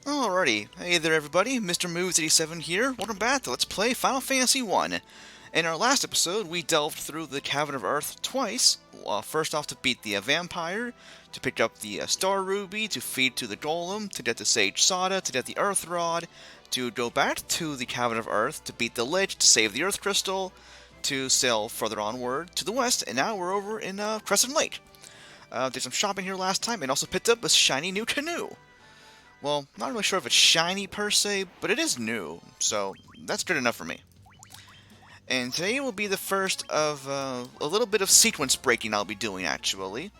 Alrighty, hey there everybody, Mr. Moves87 here. Welcome back to Let's Play Final Fantasy 1. In our last episode, we delved through the Cavern of Earth twice. First off to beat the vampire, to pick up the Star Ruby, to feed to the Golem, to get the Sage Sada, to get the Earth Rod, to go back to the Cavern of Earth, to beat the Lich, to save the Earth Crystal, to sail further onward to the west, and now we're over in Crescent Lake. Did some shopping here last time, and also picked up a shiny new canoe. Well, not really sure if it's shiny per se, but it is new, so that's good enough for me. And today will be the first of a little bit of sequence breaking I'll be doing, actually.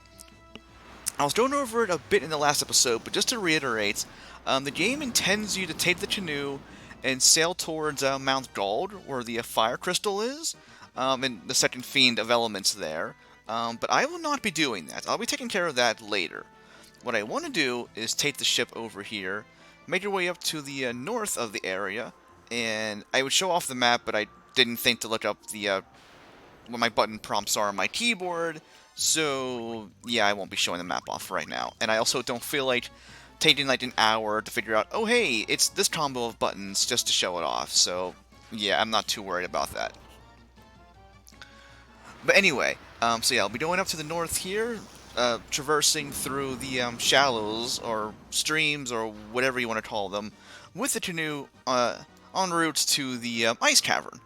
I was going over it a bit in the last episode, but just to reiterate, the game intends you to take the canoe and sail towards Mount Gold, where the fire crystal is, and the second fiend of elements there. But I will not be doing that. I'll be taking care of that later. What I want to do is take the ship over here, make your way up to the north of the area, and I would show off the map, but I didn't think to look up the what my button prompts are on my keyboard, so yeah, I won't be showing the map off right now. And I also don't feel like taking like an hour to figure out, oh hey, it's this combo of buttons just to show it off, so yeah, I'm not too worried about that. But anyway, so yeah, I'll be going up to the north here, traversing through the shallows, or streams, or whatever you want to call them, with the canoe en route to the ice cavern.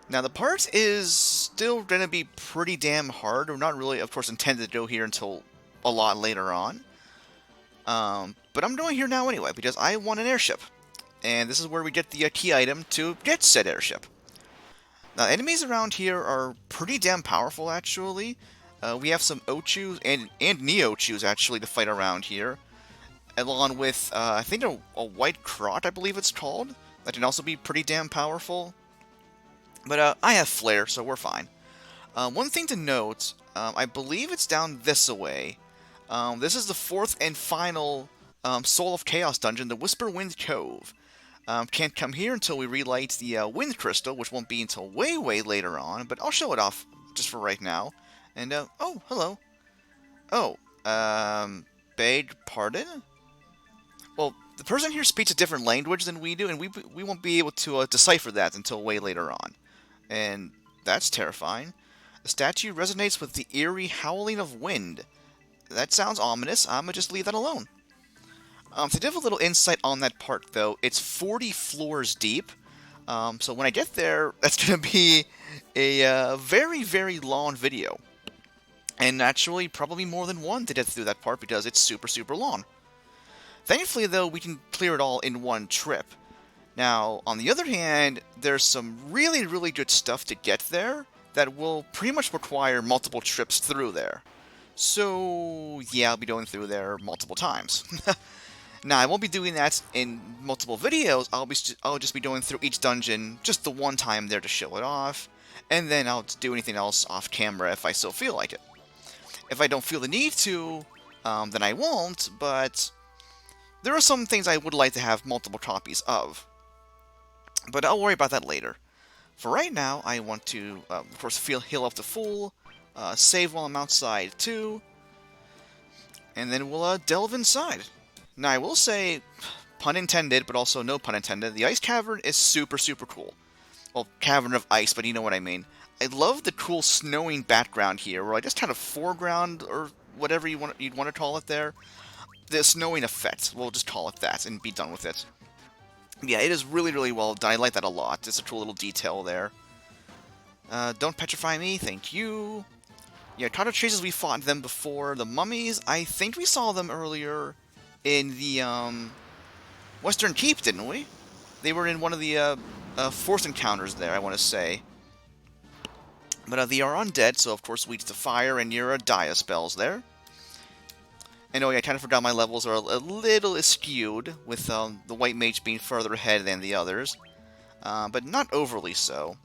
Now, the part is still going to be pretty damn hard. We're not really, of course, intended to go here until a lot later on. But I'm going here now anyway, because I want an airship. And this is where we get the key item to get said airship. Now, enemies around here are pretty damn powerful, actually. We have some Ochus and Neo-Ochus, actually, to fight around here. Along with, I think a White Crot, I believe it's called. That can also be pretty damn powerful. But I have Flare, so we're fine. One thing to note, I believe it's down this way. This is the fourth and final Soul of Chaos dungeon, the Whisper Wind Cove. Can't come here until we relight the Wind Crystal, which won't be until way, way later on, but I'll show it off just for right now. And, oh, hello. Oh, beg pardon? Well, the person here speaks a different language than we do, and we won't be able to decipher that until way later on. And that's terrifying. The statue resonates with the eerie howling of wind. That sounds ominous. I'm gonna just leave that alone. To give a little insight on that part, though, it's 40 floors deep. So when I get there, that's gonna be a very, very long video. And actually, probably more than one to get through that part because it's super, super long. Thankfully, though, we can clear it all in one trip. Now, on the other hand, there's some really, really good stuff to get there that will pretty much require multiple trips through there. So, yeah, I'll be going through there multiple times. Now, I won't be doing that in multiple videos. I'll just be going through each dungeon just the one time there to show it off, and then I'll do anything else off camera if I still feel like it. If I don't feel the need to, then I won't, but there are some things I would like to have multiple copies of. But I'll worry about that later. For right now, I want to, of course, heal up to full, save while I'm outside too, and then we'll delve inside. Now, I will say, pun intended, but also no pun intended, the Ice Cavern is super, super cool. Well, Cavern of Ice, but you know what I mean. I love the cool snowing background here, or I just kind of foreground, or whatever you'd want to call it there. The snowing effect, we'll just call it that, and be done with it. Yeah, it is really, really well done. I like that a lot. It's a cool little detail there. Don't petrify me, thank you. Yeah, Carter Chases, we fought them before. The mummies, I think we saw them earlier in the Western Keep, didn't we? They were in one of the forced encounters there, I want to say. But they are undead, so of course weeds to fire and your Dia spells there. And oh yeah, I kind of forgot my levels are a little skewed, with the White Mage being further ahead than the others. But not overly so.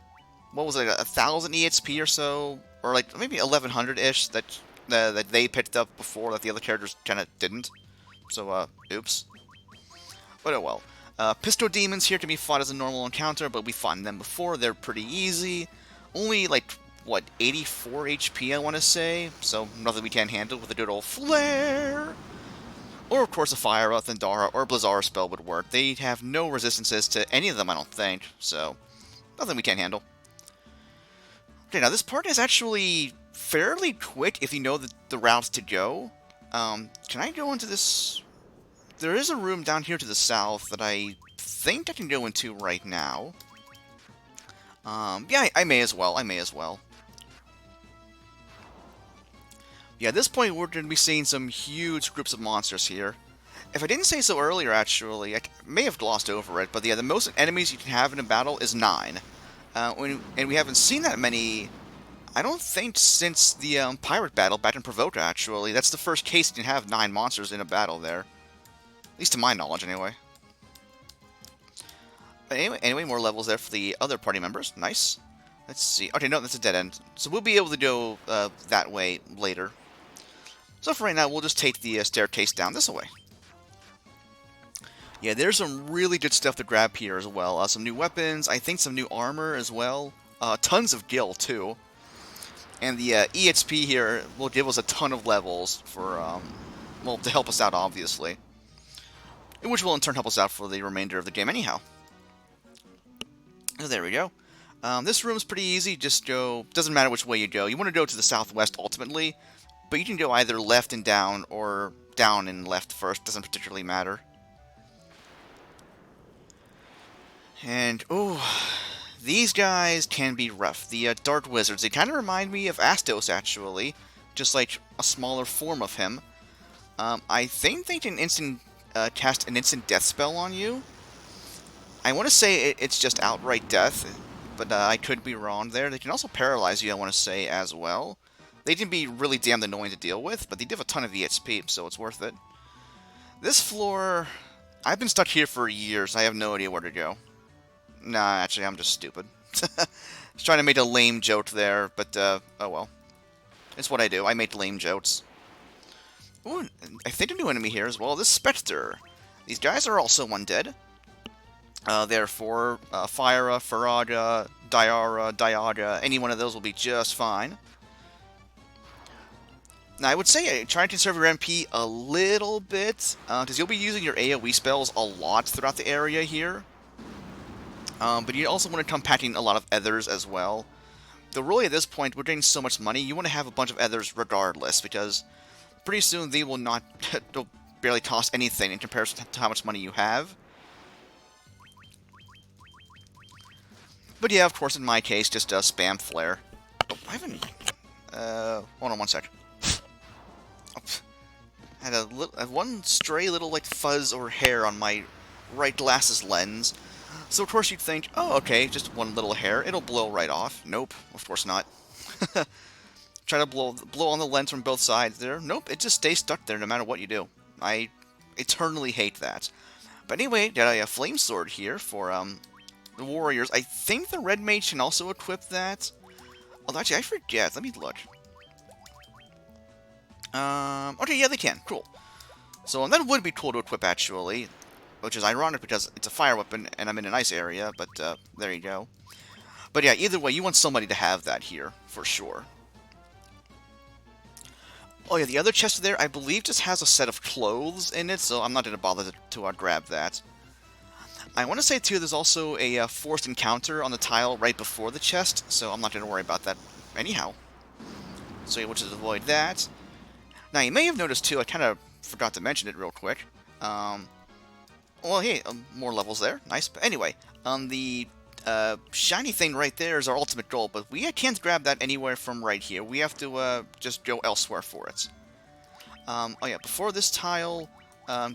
What was it, 1,000 EXP or so? Or like maybe 1,100-ish that they picked up before that the other characters kind of didn't. So, oops. But oh well. Pistol Demons here can be fought as a normal encounter, but we fought them before. They're pretty easy. Only like what, 84 HP, I want to say, so nothing we can't handle with a good old flare. Or, of course, a Fire, Thundara, or Blizzara spell would work. They have no resistances to any of them, I don't think, so nothing we can't handle. Okay, now this part is actually fairly quick if you know the routes to go. Can I go into this? There is a room down here to the south that I think I can go into right now. Yeah, I may as well. Yeah, at this point, we're going to be seeing some huge groups of monsters here. If I didn't say so earlier, actually, I may have glossed over it, but yeah, the most enemies you can have in a battle is 9. And we haven't seen that many, I don't think, since the pirate battle back in Provoca, actually. That's the first case you can have 9 monsters in a battle there. At least to my knowledge, anyway. But anyway, more levels there for the other party members. Nice. Let's see. Okay, no, that's a dead end. So we'll be able to go that way later. So for right now, we'll just take the staircase down this way. Yeah, there's some really good stuff to grab here as well. Some new weapons, I think some new armor as well. Tons of gil, too. And the EXP here will give us a ton of levels for, well, to help us out, obviously. Which will in turn help us out for the remainder of the game anyhow. So there we go. This room's pretty easy. Just go, doesn't matter which way you go. You want to go to the southwest ultimately, but you can go either left and down or down and left first. Doesn't particularly matter. And, oh, these guys can be rough. The Dark Wizards, they kind of remind me of Astos, actually. Just like a smaller form of him. I think they can cast an instant death spell on you. I want to say it's just outright death, but I could be wrong there. They can also paralyze you, I want to say, as well. They can be really damn annoying to deal with, but they do have a ton of EXP, so it's worth it. This floor, I've been stuck here for years. I have no idea where to go. Nah, actually, I'm just stupid. Just trying to make a lame joke there, but, oh well. It's what I do. I make lame jokes. Ooh, I think a new enemy here as well. This Spectre. These guys are also undead. Therefore, Fyra, Faraga, Diaga, any one of those will be just fine. Now, I would say try and conserve your MP a little bit, because you'll be using your AoE spells a lot throughout the area here. But you also want to come packing a lot of ethers as well. Though really at this point, we're getting so much money, you want to have a bunch of ethers regardless, because pretty soon they will not, they'll barely cost anything in comparison to how much money you have. But yeah, of course, in my case, just spam flare. Oh, I haven't, hold on one sec. Oh, I had one stray little, like, fuzz or hair on my right glasses lens. So, of course, you'd think, oh, okay, just one little hair, it'll blow right off. Nope, of course not. Try to blow on the lens from both sides there. Nope, it just stays stuck there no matter what you do. I eternally hate that. But anyway, got a flame sword here for, the warriors. I think the red mage can also equip that. Although, actually, I forget. Let me look. Okay, yeah, they can. Cool. So, that would be cool to equip, actually. Which is ironic because it's a fire weapon and I'm in an ice area, but there you go. But yeah, either way, you want somebody to have that here, for sure. Oh yeah, the other chest there, I believe, just has a set of clothes in it, so I'm not going to bother to grab that. I want to say, too, there's also a forced encounter on the tile right before the chest, so I'm not going to worry about that anyhow. So yeah, we'll just avoid that. Now, you may have noticed, too, I kind of forgot to mention it real quick. Well, hey, more levels there. Nice. But anyway, the shiny thing right there is our ultimate goal, but we can't grab that anywhere from right here. We have to just go elsewhere for it. Oh yeah, before this tile,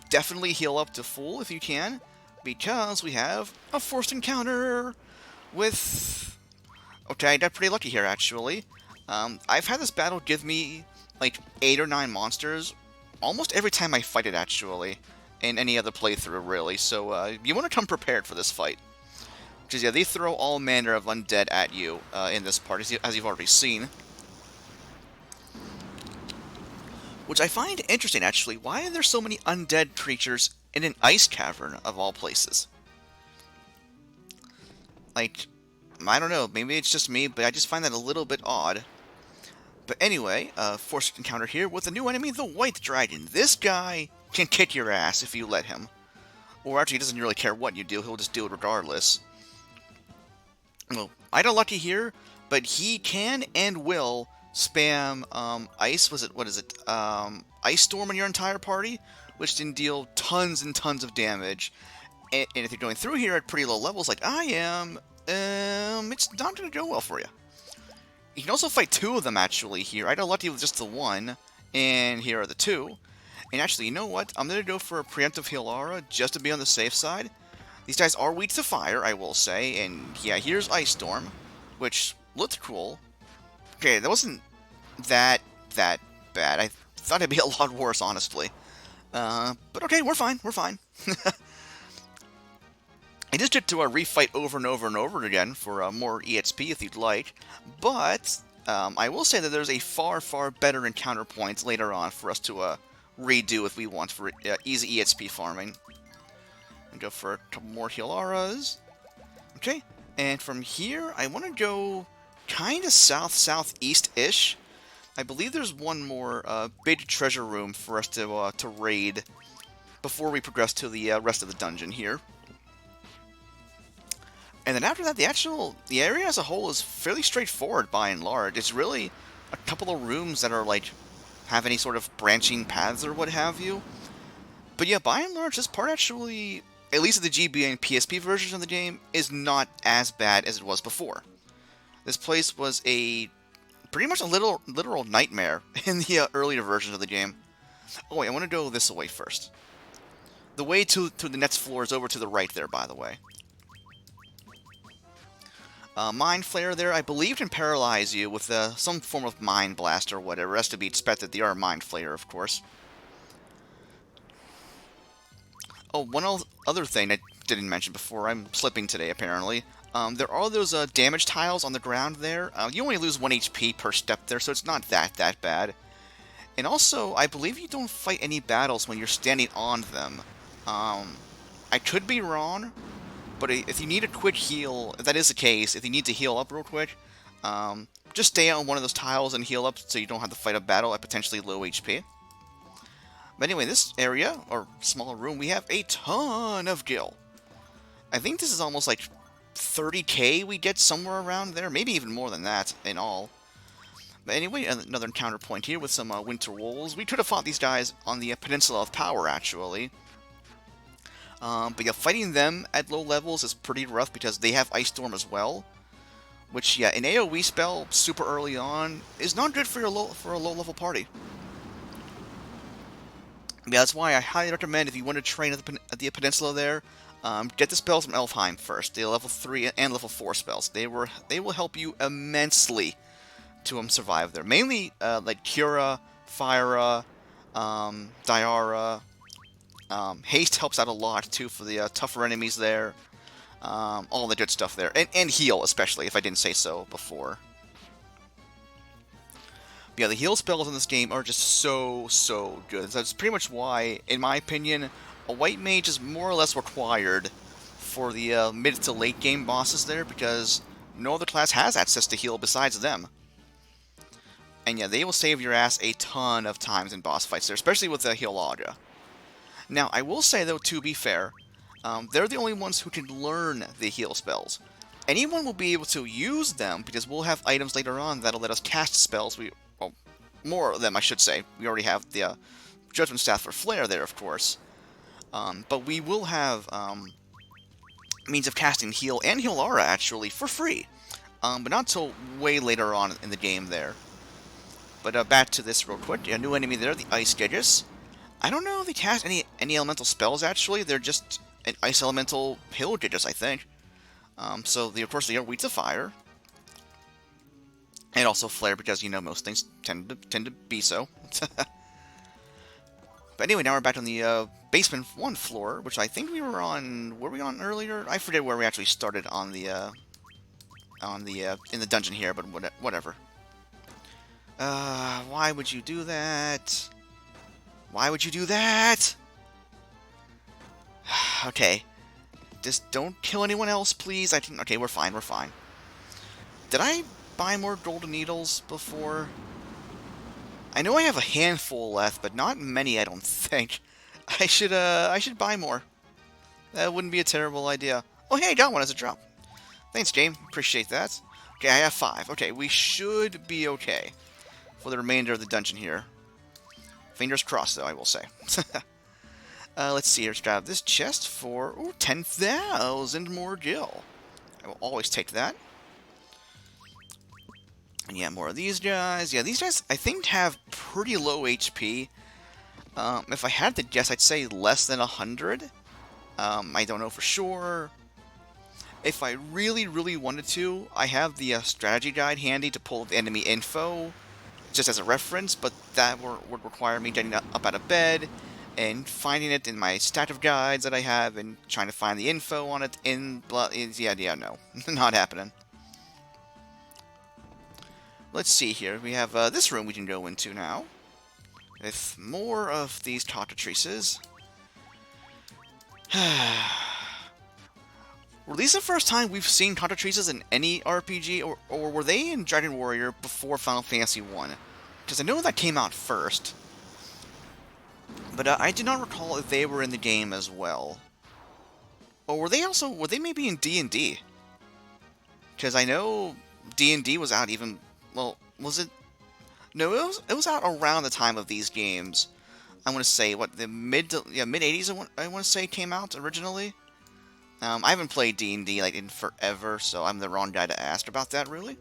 definitely heal up to full if you can, because we have a forced encounter with... Okay, I got pretty lucky here, actually. I've had this battle give me, like, 8 or 9 monsters almost every time I fight it, actually. In any other playthrough, really. So, you want to come prepared for this fight. Which is, yeah, they throw all manner of undead at you in this part, as you've already seen. Which I find interesting, actually. Why are there so many undead creatures in an ice cavern, of all places? Like, I don't know, maybe it's just me, but I just find that a little bit odd. But anyway, forced encounter here with a new enemy, the White Dragon. This guy can kick your ass if you let him. Or actually, he doesn't really care what you do, he'll just do it regardless. Well, I got lucky here, but he can and will spam ice. What is it? Ice Storm on your entire party, which can deal tons and tons of damage. And if you're going through here at pretty low levels, like I am, it's not going to go well for you. You can also fight two of them actually here. I got lucky with just the one, and here are the two. And actually, you know what? I'm going to go for a preemptive heal aura just to be on the safe side. These guys are weak to fire, I will say, and yeah, here's Ice Storm, which looked cool. Okay, that wasn't that bad. I thought it'd be a lot worse, honestly. But okay, we're fine, we're fine. I just get to refight over and over and over again for more EXP if you'd like, but I will say that there's a far, far better encounter point later on for us to redo if we want for easy EXP farming. And go for a couple more heal auras. Okay, and from here, I want to go kind of south-southeast-ish. I believe there's one more big treasure room for us to raid before we progress to the rest of the dungeon here. And then after that, the area as a whole is fairly straightforward by and large. It's really a couple of rooms that are like have any sort of branching paths or what have you. But yeah, by and large, this part actually, at least the GB and PSP versions of the game, is not as bad as it was before. This place was pretty much a literal nightmare in the earlier versions of the game. Oh wait, I want to go this way first. The way to the next floor is over to the right there, by the way. Mind Flare there, I believe, can paralyze you with some form of Mind Blast or whatever. It has to be expected. They are Mind Flare, of course. Oh, one other thing I didn't mention before. I'm slipping today, apparently. There are those damage tiles on the ground there. You only lose 1 HP per step there, so it's not that bad. And also, I believe you don't fight any battles when you're standing on them. I could be wrong, but if you need a quick heal, if that is the case, if you need to heal up real quick, just stay on one of those tiles and heal up so you don't have to fight a battle at potentially low HP. But anyway, this area, or small room, we have a ton of gil. I think this is almost like 30k we get somewhere around there, maybe even more than that in all. But anyway, another encounter point here with some winter wolves. We could have fought these guys on the Peninsula of Power, actually. But yeah, fighting them at low levels is pretty rough because they have Ice Storm as well. Which, yeah, an AoE spell super early on is not good for a low-level party. Yeah, that's why I highly recommend if you want to train at the Peninsula there, get the spells from Elfheim first. The level 3 and level 4 spells. They will help you immensely to survive there. Mainly like Cura, Fyra, Diara. Haste helps out a lot too for the tougher enemies there. All the good stuff there, and heal especially if I didn't say so before. Yeah, the heal spells in this game are just so good. That's pretty much why, in my opinion, a white mage is more or less required for the mid to late game bosses there, because no other class has access to heal besides them. And yeah, they will save your ass a ton of times in boss fights there, especially with the heal Aura. Now, I will say though, to be fair, they're the only ones who can learn the heal spells. Anyone will be able to use them, because we'll have items later on that'll let us cast spells. Well, more of them, I should say. We already have the Judgment Staff for Flare there, of course. But we will have means of casting Heal and Heal Aura, actually, for free. But not until way later on in the game there. But back to this real quick. A new enemy there, the Ice Gigas. I don't know if they cast any elemental spells, actually. They're just an Ice Elemental Hill Gigas, I think. So, of course, they are weak to fire. And also flare, because, you know, most things tend to be so. But anyway, now we're back on the basement 1 floor, which I think we were on... Were we on earlier? I forget where we actually started on the in the dungeon here, but whatever. Why would you do that? Why would you do that? Okay. Just don't kill anyone else, please. Okay, we're fine, we're fine. Did I buy more golden needles before? I know I have a handful left, but not many, I don't think. I should buy more. That wouldn't be a terrible idea. Oh, hey, I got one as a drop. Thanks, game. Appreciate that. Okay, I have 5. Okay, we should be okay for the remainder of the dungeon here. Fingers crossed, though, I will say. Let's see. Let's grab this chest for 10,000 more gil. I will always take that. And yeah, more of these guys. Yeah, these guys, I think, have pretty low HP. If I had to guess, I'd say less than 100. I don't know for sure. If I really, really wanted to, I have the strategy guide handy to pull the enemy info, just as a reference, but that would require me getting up out of bed and finding it in my stack of guides that I have and trying to find the info on it in... Yeah, no. Not happening. Let's see here. We have this room we can go into now, with more of these cockatrices. Were these the first time we've seen cockatrices in any RPG, or were they in Dragon Warrior before Final Fantasy 1? Because I know that came out first. But I do not recall if they were in the game as well. Or were they maybe in D&D? Because I know D&D was out even, well, was it? No, it was out around the time of these games. I want to say, what, the mid-80s I want to say came out originally? I haven't played D&D like in forever, so I'm the wrong guy to ask about that, really.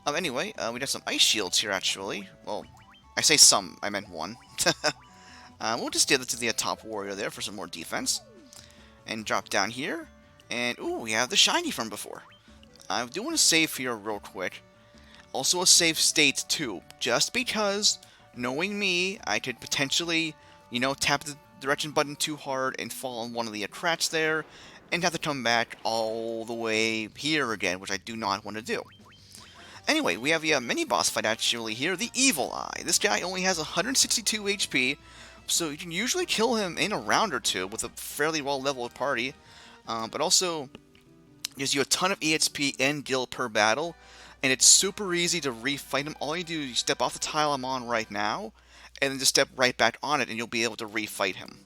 Anyway, we got some ice shields here, actually. Well, I say some, I meant one. We'll just give it to the top warrior there for some more defense. And drop down here. And, ooh, we have the shiny from before. I do want to save here real quick. Also a save state, too. Just because, knowing me, I could potentially, you know, tap the direction button too hard and fall on one of the cracks there, and have to come back all the way here again, which I do not want to do. Anyway, we have a mini-boss fight actually here, the Evil Eye. This guy only has 162 HP, so you can usually kill him in a round or two with a fairly well-leveled party, but also gives you a ton of EXP and gil per battle, and it's super easy to refight him. All you do is you step off the tile I'm on right now, and then just step right back on it, and you'll be able to refight him.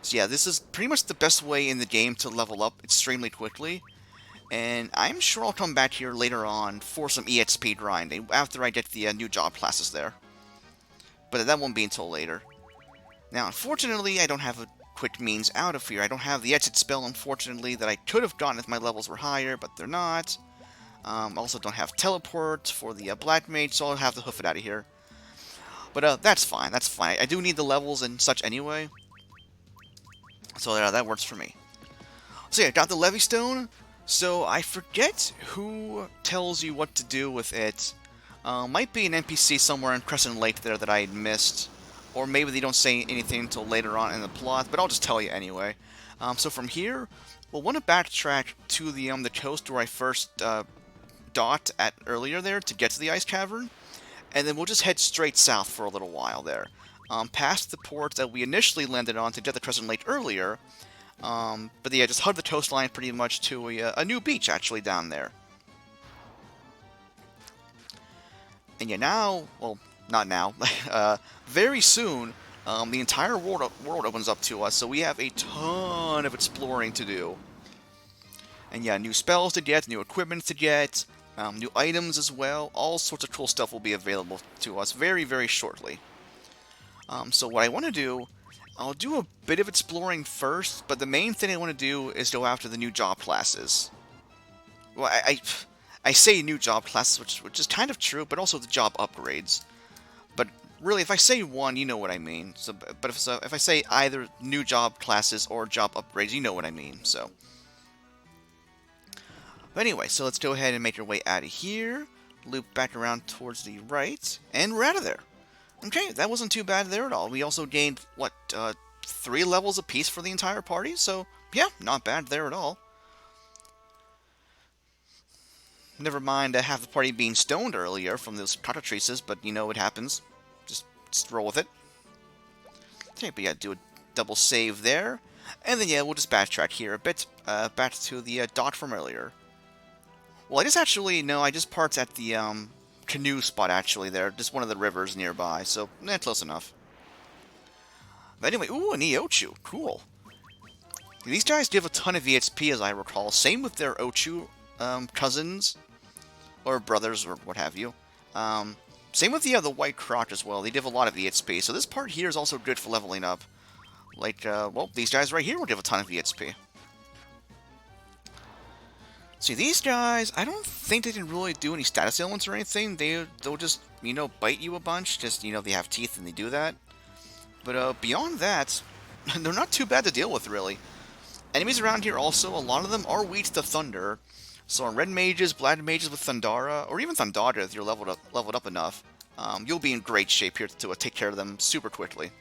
So yeah, this is pretty much the best way in the game to level up extremely quickly, and I'm sure I'll come back here later on for some EXP grinding, after I get the new job classes there. But that won't be until later. Now, unfortunately, I don't have a quick means out of here. I don't have the exit spell, unfortunately, that I could have gotten if my levels were higher, but they're not. Also don't have teleport for the Black Mage, so I'll have to hoof it out of here. But that's fine, that's fine. I do need the levels and such anyway. So that works for me. So yeah, got the Levy Stone. So I forget who tells you what to do with it. Might be an NPC somewhere in Crescent Lake there that I missed. Or maybe they don't say anything until later on in the plot, but I'll just tell you anyway. So from here, we'll want to backtrack to the coast where I first docked at earlier there to get to the Ice Cavern. And then we'll just head straight south for a little while there. Past the port that we initially landed on to get the Crescent Lake earlier. But yeah, just hug the coastline pretty much to a new beach actually down there. And yeah, now, well, not now, very soon, the entire world opens up to us, so we have a ton of exploring to do. And yeah, new spells to get, new equipment to get, new items as well. All sorts of cool stuff will be available to us very, very shortly. So what I want to do, I'll do a bit of exploring first, but the main thing I want to do is go after the new job classes. Well, I say new job classes, which is kind of true, but also the job upgrades. But really, if I say one, you know what I mean. So, but if I say either new job classes or job upgrades, you know what I mean. So, but anyway, so let's go ahead and make our way out of here, loop back around towards the right, and we're out of there. Okay, that wasn't too bad there at all. We also gained, what, 3 levels apiece for the entire party, so yeah, not bad there at all. Never mind half the party being stoned earlier from those cockatrices, but you know what happens. Just roll with it. Okay, but yeah, do a double save there. And then yeah, we'll just backtrack here a bit, back to the dock from earlier. Well, I just parked at the canoe spot actually there, just one of the rivers nearby, so totally close enough. But anyway, ooh, an Eochu. Cool. These guys give a ton of EXP, as I recall. Same with their Ochu cousins, or brothers, or what have you. Same with the White Croc as well. They give a lot of EXP. So this part here is also good for leveling up. Like, well, these guys right here will give a ton of EXP. See, these guys, I don't think they can really do any status ailments or anything. They'll just, you know, bite you a bunch. Just, you know, they have teeth and they do that. But beyond that, they're not too bad to deal with, really. Enemies around here also, a lot of them are weak to Thunder. So on red mages, black mages with Thundara, or even Thundara if you're leveled up enough, you'll be in great shape here to take care of them super quickly.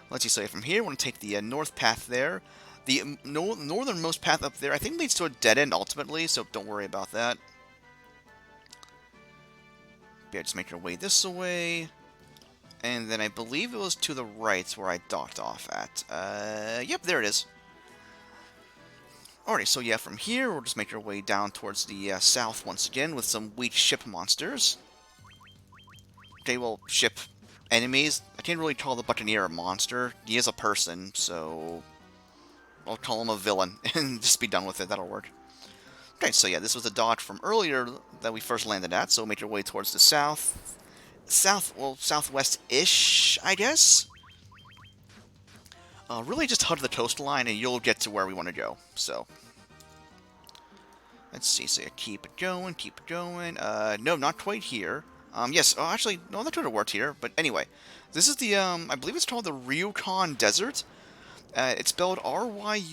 Let's see, so from here, we're going to take the north path there. The northernmost path up there, I think, leads to a dead end ultimately, so don't worry about that. Yeah, just make your way this way. And then I believe it was to the right where I docked off at. Yep, there it is. Alright, so yeah, from here, we'll just make our way down towards the south once again with some weak ship monsters. Okay, well, ship enemies. I can't really call the Buccaneer a monster. He is a person, so I'll call him a villain and just be done with it. That'll work. Okay, so yeah, this was the dodge from earlier that we first landed at, so make your way towards the south. Well, southwest-ish, I guess? Really just hug the coastline and you'll get to where we want to go, so. Let's see, so yeah, keep it going, keep it going. No, not quite here. Yes, oh, actually, no, that could have worked here, but anyway. This is the, I believe it's called the Ryukhan Desert. It's spelled R-Y-U-K-H-A-N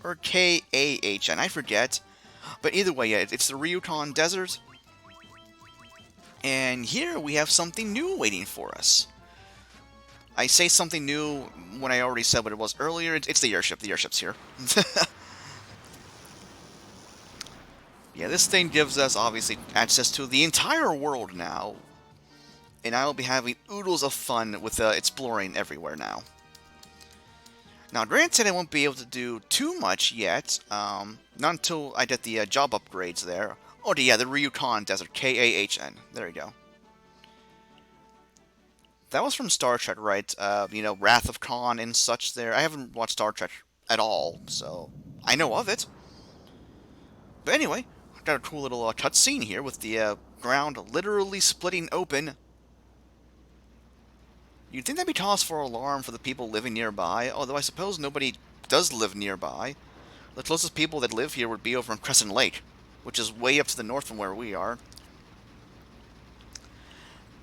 or K-A-H-N, I forget. But either way, yeah, it's the Ryukhan Desert. And here we have something new waiting for us. I say something new when I already said what it was earlier. It's the airship. The airship's here. Yeah, this thing gives us, obviously, access to the entire world now. And I will be having oodles of fun with exploring everywhere now. Now, granted, I won't be able to do too much yet. Not until I get the job upgrades there. Oh, yeah, the Ryukhan Desert. K-A-H-N. There you go. That was from Star Trek, right? You know, Wrath of Khan and such there. I haven't watched Star Trek at all, so I know of it. But anyway, got a cool little cutscene here with the ground literally splitting open. You'd think that'd be cause for alarm for the people living nearby, although I suppose nobody does live nearby. The closest people that live here would be over in Crescent Lake, which is way up to the north from where we are.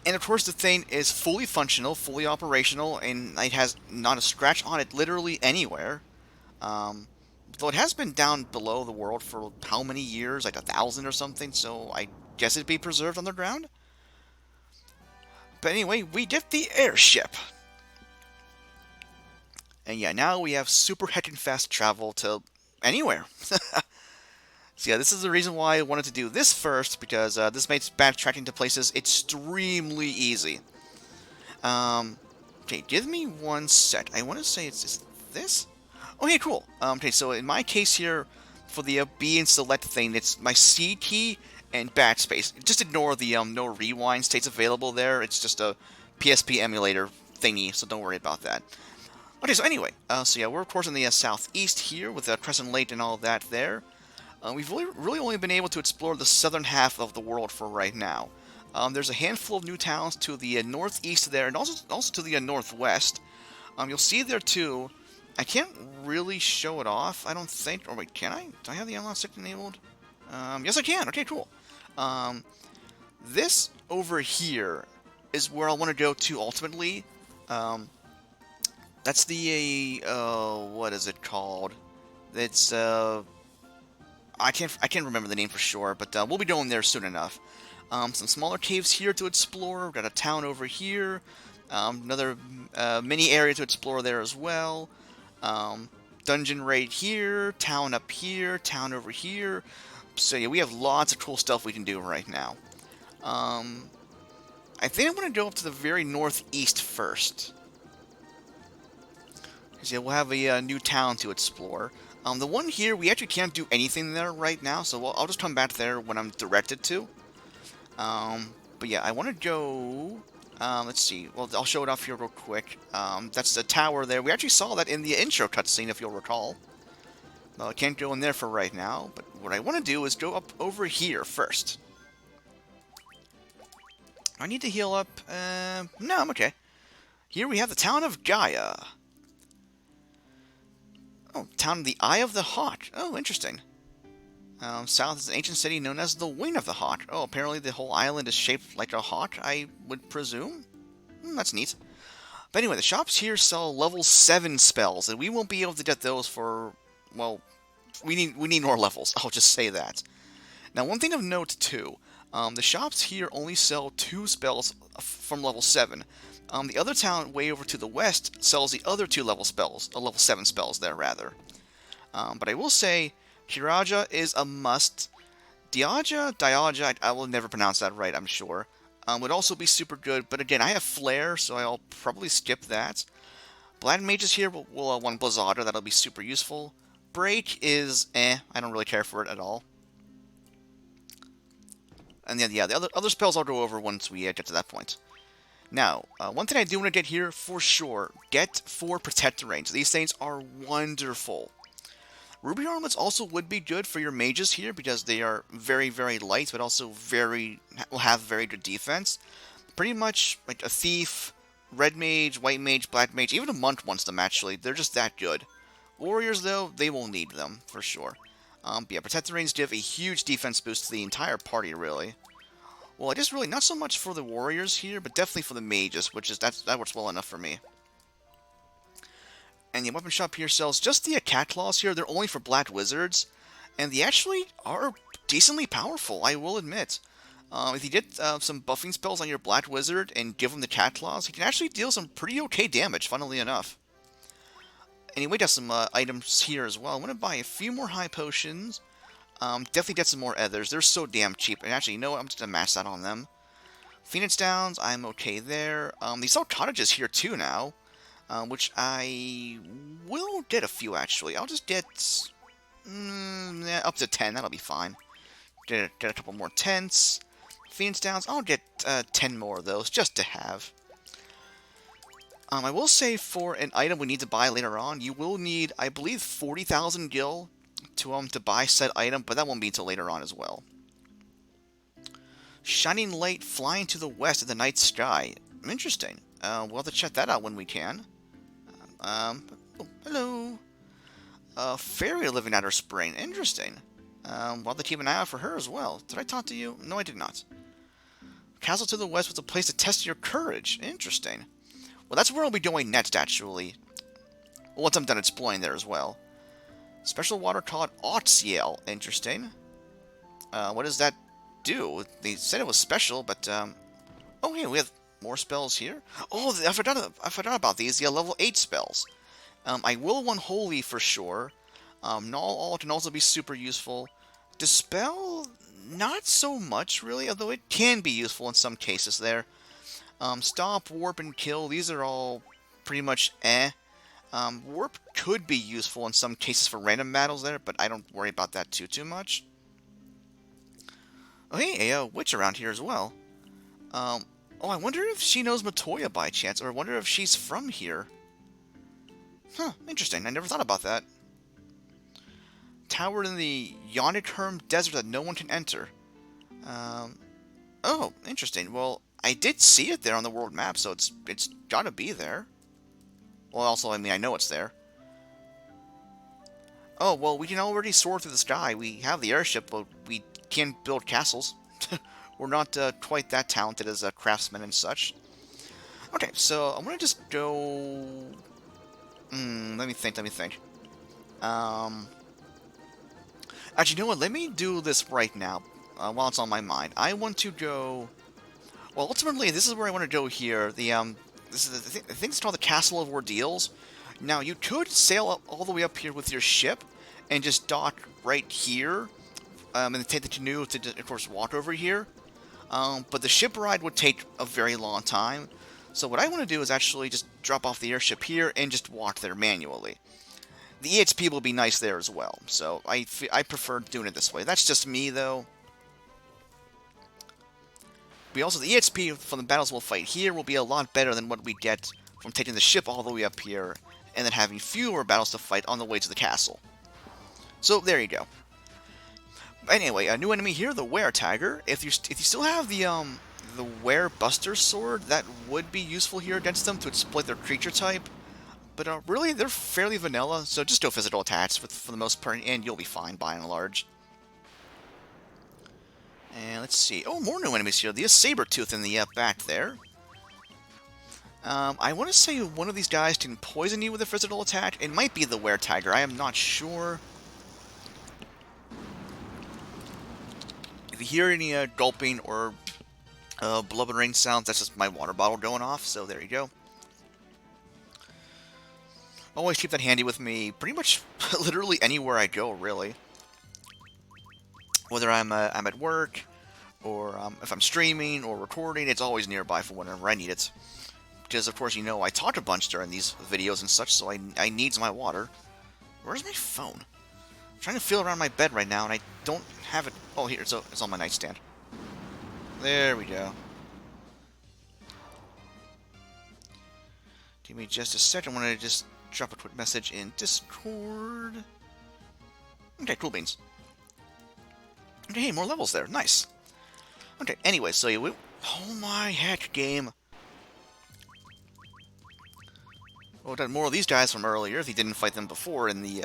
And of course the thing is fully functional, fully operational, and it has not a scratch on it literally anywhere. Though it has been down below the world for how many years? Like 1,000 or something, so I guess it'd be preserved underground? But anyway, we get the airship. And yeah, now we have super heckin' fast travel to anywhere. So yeah, this is the reason why I wanted to do this first, because this makes backtracking to places extremely easy. Okay, give me one sec. I want to say it's this? Okay, cool. Okay, so in my case here, for the B and select thing, it's my C key and backspace. Just ignore the no rewind states available there. It's just a PSP emulator thingy, so don't worry about that. Okay, so anyway, so yeah, we're of course in the southeast here with Crescent Lake and all that there. We've really only been able to explore the southern half of the world for right now. There's a handful of new towns to the northeast there, and also to the northwest. You'll see there too. I can't really show it off, I don't think. Or wait, can I? Do I have the unlock stick enabled? Yes, I can. Okay, cool. This over here is where I want to go to ultimately. That's the what is it called? It's I can't remember the name for sure, but we'll be going there soon enough. Some smaller caves here to explore. We've got a town over here. Another mini area to explore there as well. Dungeon right here. Town up here. Town over here. So yeah, we have lots of cool stuff we can do right now. I think I'm going to go up to the very northeast first. Because yeah, we'll have a new town to explore. The one here, we actually can't do anything there right now, so I'll just come back there when I'm directed to. But yeah, I want to go Let's see. Well, I'll show it off here real quick. That's the tower there. We actually saw that in the intro cutscene, if you'll recall. Well, I can't go in there for right now, but what I want to do is go up over here first. I need to heal up. No, I'm okay. Here we have the town of Gaia. Oh, town of the Eye of the Hawk. Oh, interesting. South is an ancient city known as the Wing of the Hawk. Oh, apparently the whole island is shaped like a hawk, I would presume. That's neat. But anyway, the shops here sell level 7 spells, and we won't be able to get those for, well, we need more levels. I'll just say that. Now, one thing of note, too, the shops here only sell 2 spells from level 7. The other town way over to the west sells the other 2 level spells, level 7 spells there, rather. But I will say, Kiraja is a must. Diaja, I will never pronounce that right, I'm sure. Would also be super good, but again, I have Flare, so I'll probably skip that. Black Mages here will want Blizzarder, that'll be super useful. Break is I don't really care for it at all. And then, yeah, the other spells I'll go over once we get to that point. Now, one thing I do want to get here, for sure, get 4 Protector Rings. These things are wonderful. Ruby Armlets also would be good for your mages here, because they are very, very light, but also will have very good defense. Pretty much, like a Thief, Red Mage, White Mage, Black Mage, even a Monk wants them, actually. They're just that good. Warriors, though, they will need them, for sure. But yeah, Protector Rings give a huge defense boost to the entire party, really. Well, I guess really not so much for the warriors here, but definitely for the mages, that works well enough for me. And the weapon shop here sells just the cat claws here. They're only for black wizards, and they actually are decently powerful, I will admit. If you get some buffing spells on your black wizard and give him the cat claws, he can actually deal some pretty okay damage, funnily enough. Anyway, got some items here as well. I'm going to buy a few more high potions. Definitely get some more ethers. They're so damn cheap. And actually, you know what? I'm just going to mash that on them. Phoenix Downs, I'm okay there. They sell cottages here too now, which I will get a few, actually. I'll just get up to 10. That'll be fine. Get a couple more tents. Phoenix Downs, I'll get 10 more of those, just to have. I will say for an item we need to buy later on, you will need, I believe, 40,000 gil to buy said item, but that won't be until later on as well. Shining light flying to the west of the night sky. Interesting. We'll have to check that out when we can. Oh, hello. Fairy living at her spring. Interesting. We'll have to keep an eye out for her as well. Did I talk to you? No, I did not. Castle to the west was a place to test your courage. Interesting. Well, that's where I'll be going next, actually. Once I'm done exploring there as well. Special water called Otsiel. Interesting. What does that do? They said it was special, but, oh, hey, we have more spells here. Oh, I forgot about these. Yeah, level 8 spells. I will want Holy for sure. Null All can also be super useful. Dispel, not so much, really, although it can be useful in some cases there. Stop, Warp, and Kill, these are all pretty much Warp could be useful in some cases for random battles there, but I don't worry about that too much. Oh, hey, a witch around here as well. Oh, I wonder if she knows Matoya by chance, or I wonder if she's from here. Huh, interesting. I never thought about that. Tower in the Yonikerm Desert that no one can enter. Oh, interesting. Well, I did see it there on the world map, so it's gotta be there. Well, also, I mean, I know it's there. Oh, well, we can already soar through the sky. We have the airship, but we can't build castles. We're not quite that talented as craftsmen and such. Okay, so I'm gonna just go... let me think. Actually, you know what? Let me do this right now, while it's on my mind. I want to go... Well, ultimately, this is where I want to go here. This is I think it's called the Castle of Ordeals. Now, you could sail up all the way up here with your ship and just dock right here, and then take the canoe to, of course, walk over here. But the ship ride would take a very long time. So what I want to do is actually just drop off the airship here and just walk there manually. The EXP will be nice there as well, so I prefer doing it this way. That's just me, though. But also, the EXP from the battles we'll fight here will be a lot better than what we get from taking the ship all the way up here, and then having fewer battles to fight on the way to the castle. So, there you go. Anyway, a new enemy here, the Were Tiger. If you still have the Were Buster Sword, that would be useful here against them to exploit their creature type. But really, they're fairly vanilla, so just do physical attacks for the most part, and you'll be fine by and large. And let's see. Oh, more new enemies here. The Sabertooth in the back there. I want to say one of these guys can poison you with a physical attack. It might be the Were Tiger. I am not sure. If you hear any gulping or blubbering sounds, that's just my water bottle going off, so there you go. Always keep that handy with me pretty much literally anywhere I go, really. Whether I'm at work, or if I'm streaming or recording, it's always nearby for whenever I need it. Because, of course, you know, I talk a bunch during these videos and such, so I needs my water. Where's my phone? I'm trying to feel around my bed right now, and I don't have it. Oh, here, it's on my nightstand. There we go. Give me just a second. I want to just drop a quick message in Discord. Okay, cool beans. Okay, hey, more levels there. Nice. Okay, anyway, so you... Oh my heck, game. Well, we've done more of these guys from earlier, if you didn't fight them before in the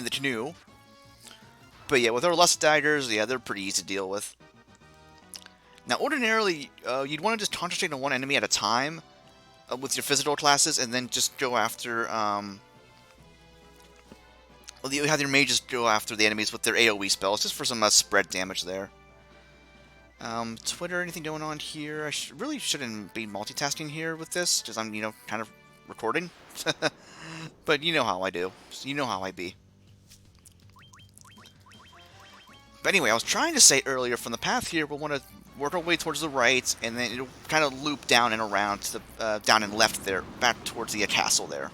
canoe. But yeah, with our Lust Daggers, yeah, they're pretty easy to deal with. Now, ordinarily, you'd want to just concentrate on one enemy at a time with your physical classes, and then just go after... Well, you have your mages go after the enemies with their AoE spells, just for some spread damage there. Twitter, anything going on here? I really shouldn't be multitasking here with this, because I'm, you know, kind of recording. But you know how I do. So you know how I be. But anyway, I was trying to say earlier, from the path here, we'll want to work our way towards the right, and then it'll kind of loop down and around to the down and left there, back towards the castle there.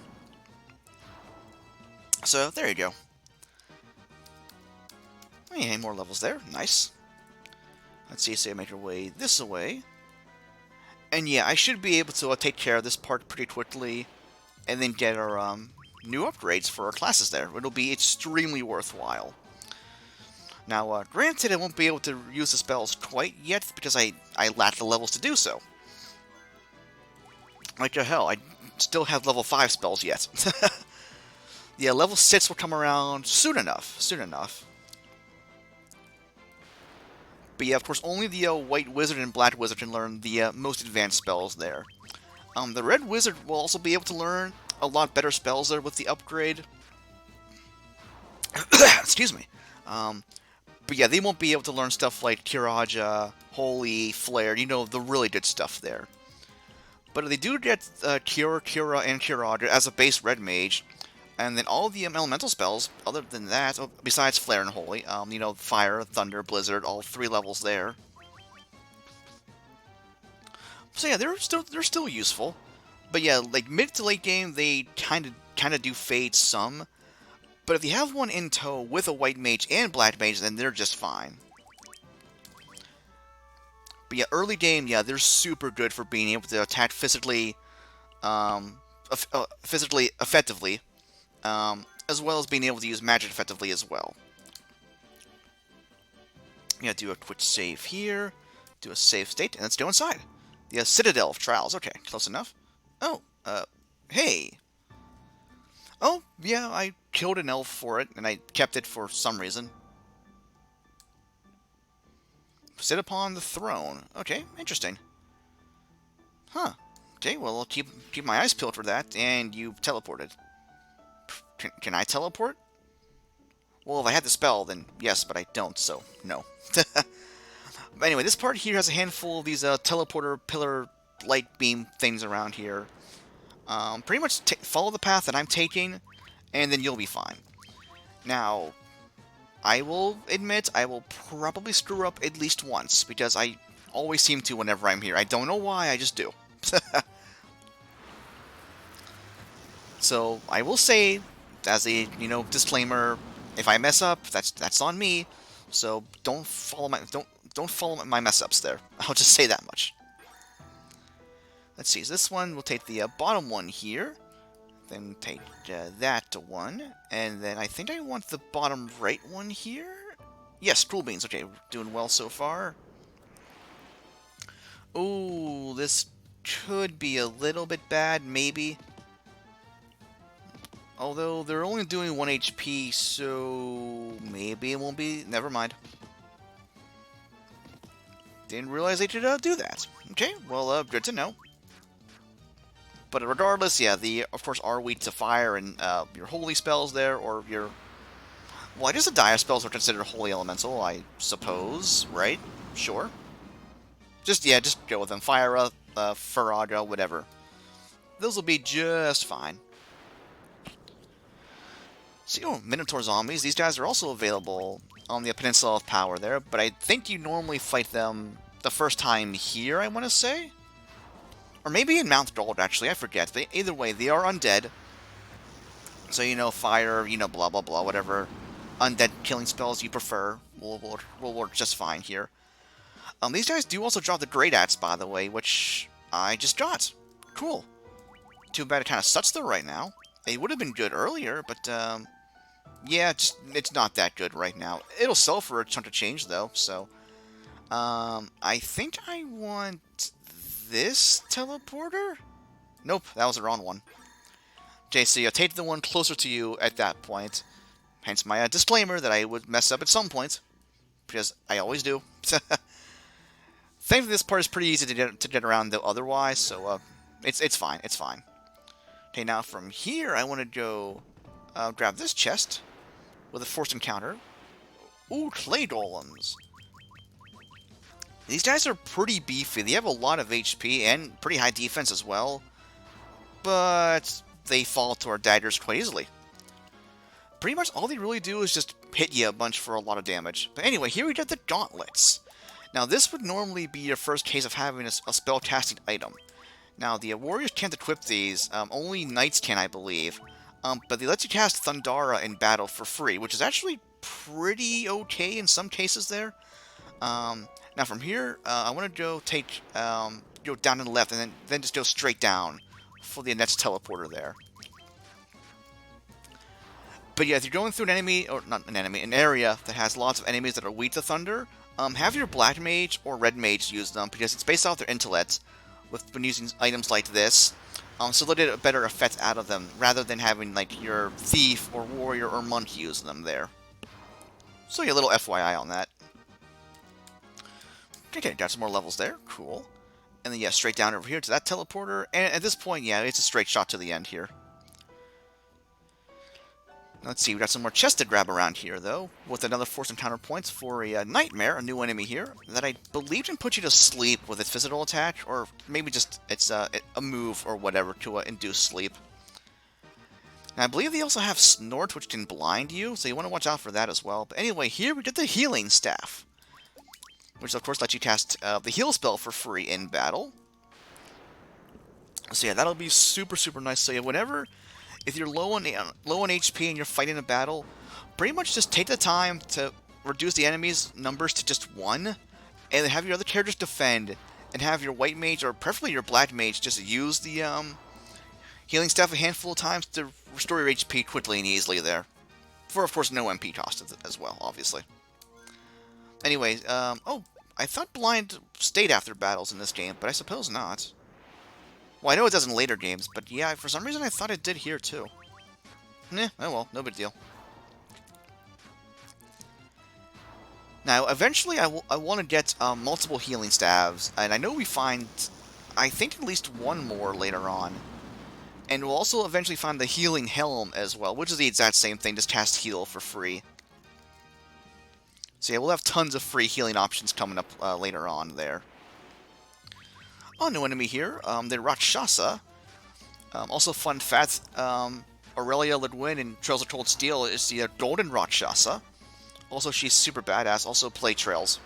So, there you go. Hey, more levels there. Nice. Let's see, so I make our way this way. And yeah, I should be able to take care of this part pretty quickly, and then get our new upgrades for our classes there. It'll be extremely worthwhile. Now, granted, I won't be able to use the spells quite yet, because I lack the levels to do so. Like hell, I still have level 5 spells yet. Yeah, level 6 will come around soon enough. Soon enough. But yeah, of course, only the White Wizard and Black Wizard can learn the most advanced spells there. The Red Wizard will also be able to learn a lot better spells there with the upgrade. Excuse me. But yeah, they won't be able to learn stuff like Kiraja, Holy, Flare, you know, the really good stuff there. But they do get Cure, Cura, and Kiraja as a base Red Mage. And then all the elemental spells, other than that, besides Flare and Holy, you know, Fire, Thunder, Blizzard, all 3 levels there. So yeah, they're still useful. But yeah, like mid to late game, they kind of do fade some. But if you have one in tow with a White Mage and Black Mage, then they're just fine. But yeah, early game, yeah, they're super good for being able to attack physically effectively. As well as being able to use magic effectively as well. Yeah, do a quick save here, do a save state, and let's go inside. The Citadel of Trials. Okay, close enough. Oh, hey. Oh, yeah, I killed an elf for it, and I kept it for some reason. Sit upon the throne. Okay, interesting. Huh. Okay, well, I'll keep my eyes peeled for that, and you teleported. Can I teleport? Well, if I had the spell, then yes, but I don't, so no. But anyway, this part here has a handful of these teleporter pillar light beam things around here. Pretty much follow the path that I'm taking, and then you'll be fine. Now, I will admit I will probably screw up at least once, because I always seem to whenever I'm here. I don't know why, I just do. So, I will say, as a, you know, disclaimer, if I mess up, that's on me. So don't don't follow my mess-ups there. I'll just say that much. Let's see, so this one, we'll take the bottom one here. Then take that one. And then I think I want the bottom right one here. Yes, cool beans. Okay, doing well so far. Ooh, this could be a little bit bad, maybe. Although, they're only doing 1 HP, so maybe it won't be... Never mind. Didn't realize they could do that. Okay, well, good to know. But regardless, yeah, of course, are weak to fire and your holy spells there, or your... Well, I guess the dire spells are considered holy elemental, I suppose, right? Sure. Just go with them. Fire, Faraga, whatever. Those will be just fine. See, Minotaur zombies. These guys are also available on the Peninsula of Power there, but I think you normally fight them the first time here, I want to say? Or maybe in Mount Gold, actually, I forget. But either way, they are undead. So, fire, blah, blah, blah, whatever undead killing spells you prefer will work just fine here. These guys do also drop the Great Axe, by the way, which I just got. Cool. Too bad it kind of sucks though right now. It would have been good earlier, but, yeah, it's not that good right now. It'll sell for a chunk of change, though, so... I think I want this teleporter? Nope, that was the wrong one. Okay, so you take the one closer to you at that point. Hence my disclaimer that I would mess up at some point. Because I always do. Thankfully, this part is pretty easy to get around, though, otherwise, so, it's fine, it's fine. Okay, now from here, I want to go grab this chest with a forced encounter. Ooh, clay golems. These guys are pretty beefy. They have a lot of HP and pretty high defense as well. But they fall to our daggers quite easily. Pretty much all they really do is just hit you a bunch for a lot of damage. But anyway, here we get the gauntlets. Now this would normally be your first case of having a spell-casting item. Now the warriors can't equip these, only knights can, I believe. But they let you cast Thundara in battle for free, which is actually pretty okay in some cases there. Now from here, I want to go go down to the left, and then just go straight down for the next teleporter there. But yeah, if you're going through an enemy, or not an enemy, an area that has lots of enemies that are weak to thunder, have your black mage or red mage use them, because it's based off their intellect, when using items like this. So they'll get a better effect out of them, rather than having like your thief or warrior or monk use them there. So yeah, a little FYI on that. Okay, got some more levels there. Cool. And then, yeah, straight down over here to that teleporter. And at this point, yeah, it's a straight shot to the end here. Let's see, we got some more chests to grab around here, though. With another force encounter points for a Nightmare, a new enemy here, that I believe can put you to sleep with its physical attack. Or maybe just it's a move or whatever to induce sleep. And I believe they also have Snort, which can blind you. So you want to watch out for that as well. But anyway, here we get the Healing Staff, which of course lets you cast the heal spell for free in battle. So yeah, that'll be super, super nice. So yeah, if you're low on HP and you're fighting a battle, pretty much just take the time to reduce the enemy's numbers to just 1, and then have your other characters defend, and have your white mage, or preferably your black mage, just use the healing staff a handful of times to restore your HP quickly and easily there. For, of course, no MP cost as well, obviously. Anyways, oh, I thought blind stayed after battles in this game, but I suppose not. Well, I know it does in later games, but yeah, for some reason I thought it did here too. Oh well, no big deal. Now, eventually I want to get multiple healing staves, and I know we find, I think, at least one more later on. And we'll also eventually find the healing helm as well, which is the exact same thing, just cast heal for free. So yeah, we'll have tons of free healing options coming up later on there. Oh, new enemy here, the Rakshasa. Also, fun fact, Aurelia Ledwin in Trails of Cold Steel is the Golden Rakshasa. Also, she's super badass. Also, play Trails.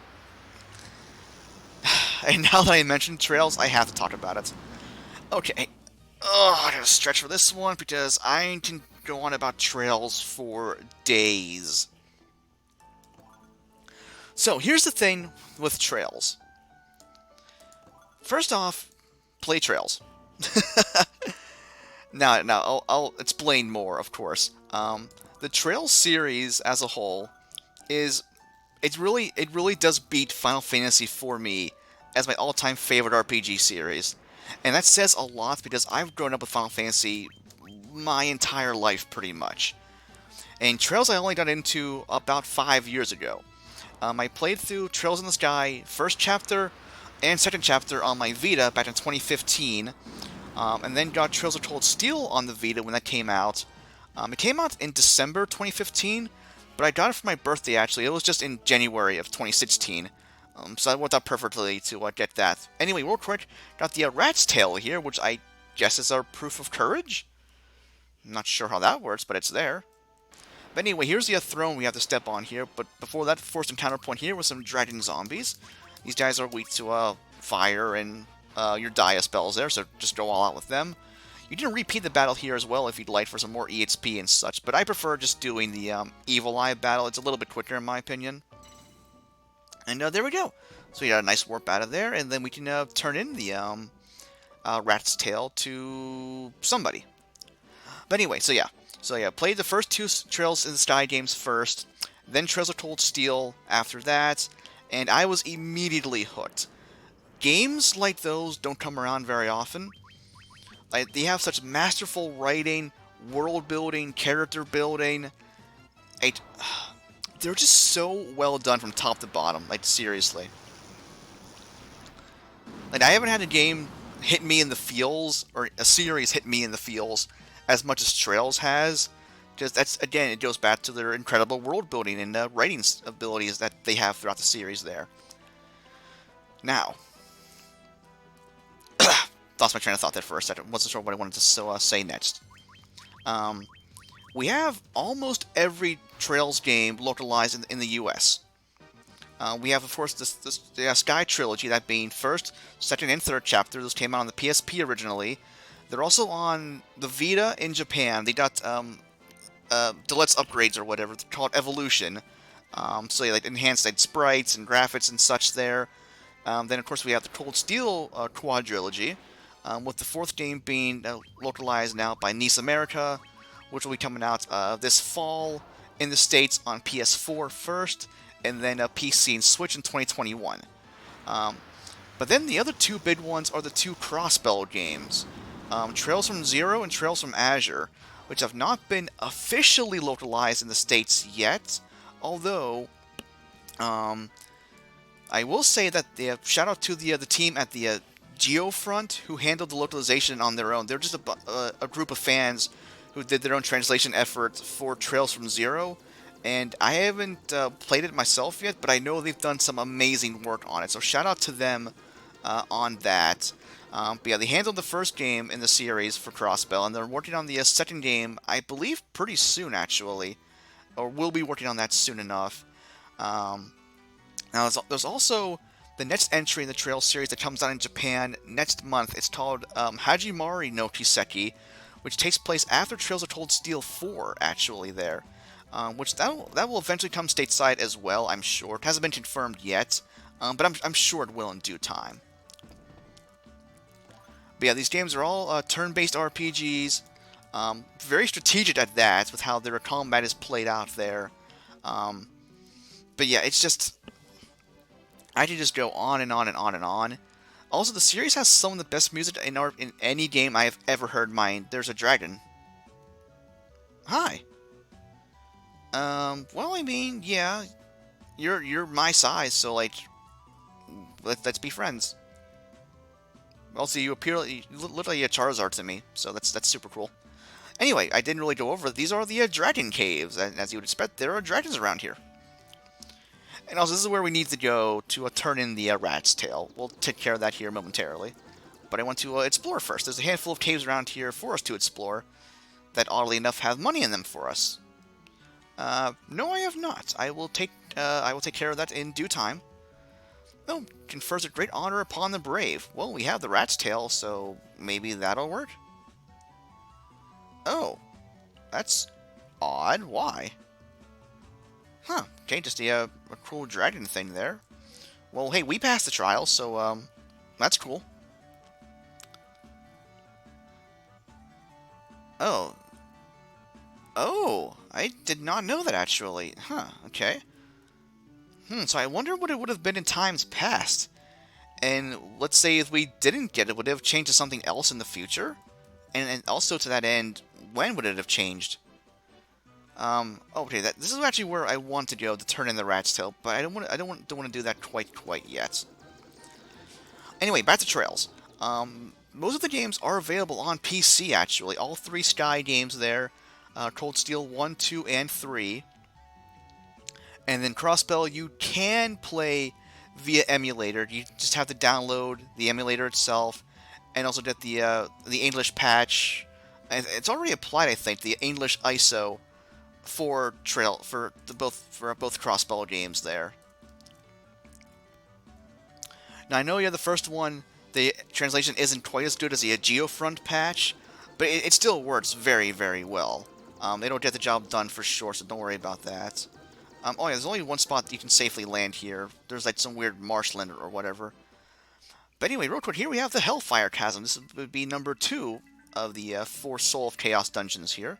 And now that I mentioned Trails, I have to talk about it. Okay. Oh, I gotta stretch for this one because I can go on about Trails for days. So here's the thing with trails. First off, play trails. Now, I'll explain more, of course. The Trails series as a whole is it really does beat Final Fantasy for me as my all-time favorite RPG series, and that says a lot because I've grown up with Final Fantasy my entire life pretty much. And Trails I only got into about 5 years ago. I played through Trails in the Sky first chapter and second chapter on my Vita back in 2015. And then got Trails of Cold Steel on the Vita when that came out. It came out in December 2015, but I got it for my birthday actually. It was just in January of 2016. So that worked out perfectly to get that. Anyway, real quick, got the Rat's Tail here, which I guess is our proof of courage? I'm not sure how that works, but it's there. But anyway, here's the throne we have to step on here, but before that, first encounter point here with some dragon zombies. These guys are weak to fire and your Dia spells there, so just go all out with them. You can repeat the battle here as well if you'd like for some more EXP and such, but I prefer just doing the Evil Eye battle. It's a little bit quicker in my opinion. And there we go. So we got a nice warp out of there, and then we can turn in the Rat's Tail to somebody. But anyway, so yeah, played the first two Trails in the Sky games first, then Trails of Cold Steel after that, and I was immediately hooked. Games like those don't come around very often. Like, they have such masterful writing, world building, character building. They're just so well done from top to bottom. Like, seriously. Like, I haven't had a game hit me in the feels, or a series hit me in the feels, as much as Trails has. Because that's, again, it goes back to their incredible world building and writing abilities that they have throughout the series there. Now, lost my train of thought there for a second. Wasn't sure what I wanted to say next. We have almost every Trails game localized in the US. We have, of course, the Sky Trilogy, that being first, second, and third chapter. Those came out on the PSP originally. They're also on the Vita in Japan. They got deluxe upgrades or whatever, called Evolution. So they enhanced sprites and graphics and such there. Then, of course, we have the Cold Steel quadrilogy, with the fourth game being localized now by Nice America, which will be coming out this fall in the States on PS4 first, and then PC and Switch in 2021. But then the other two big ones are the two Crossbell games, Trails from Zero and Trails from Azure, which have not been officially localized in the States yet, although I will say that shout out to the team at the GeoFront who handled the localization on their own. They're just a group of fans who did their own translation effort for Trails from Zero, and I haven't played it myself yet, but I know they've done some amazing work on it, so shout out to them on that. But yeah, they handled the first game in the series for Crossbell, and they're working on the second game, I believe, pretty soon, actually. Or will be working on that soon enough. Now, there's also the next entry in the Trails series that comes out in Japan next month. It's called Hajimari no Kiseki, which takes place after Trails of Cold Steel 4, actually, there. Which that will eventually come stateside as well, I'm sure. It hasn't been confirmed yet, but I'm sure it will in due time. But yeah, these games are all turn-based RPGs, very strategic at that, with how their combat is played out there. But yeah, it's just, I could just go on and on and on and on. Also, the series has some of the best music in any game I have ever heard. There's a dragon. Hi. Well, I mean, yeah, you're my size, so like, let's be friends. Also, you look like a Charizard to me, so that's super cool. Anyway, I didn't really go over it. These are the dragon caves, and as you would expect, there are dragons around here. And also, this is where we need to go to turn in the Rat's Tail. We'll take care of that here momentarily. But I want to explore first. There's a handful of caves around here for us to explore that, oddly enough, have money in them for us. No, I have not. I will take care of that in due time. Oh, confers a great honor upon the brave. Well, we have the Rat's Tail, so maybe that'll work. Oh, that's odd. Why? Huh, okay, just the a cool dragon thing there. Well, hey, we passed the trial, so, that's cool. Oh. Oh, I did not know that, actually. Huh, okay. So I wonder what it would have been in times past. And let's say if we didn't get it, would it have changed to something else in the future? And also to that end, when would it have changed? Okay, this is actually where I want to go to turn in the rat's tail, but don't want to do that quite yet. Anyway, back to Trails. Most of the games are available on PC, actually. All 3 Sky games there. Cold Steel 1, 2, and 3. And then Crossbell, you can play via emulator. You just have to download the emulator itself, and also get the English patch. And it's already applied, I think, the English ISO for both Crossbell games there. Now I know the first one, the translation isn't quite as good as the Geofront patch, but it still works very, very well. It'll get the job done for sure, so don't worry about that. Oh yeah, there's only one spot that you can safely land here. There's like some weird marshland or whatever. But anyway, real quick, here we have the Hellfire Chasm. This would be number 2 of the 4 Soul of Chaos dungeons here.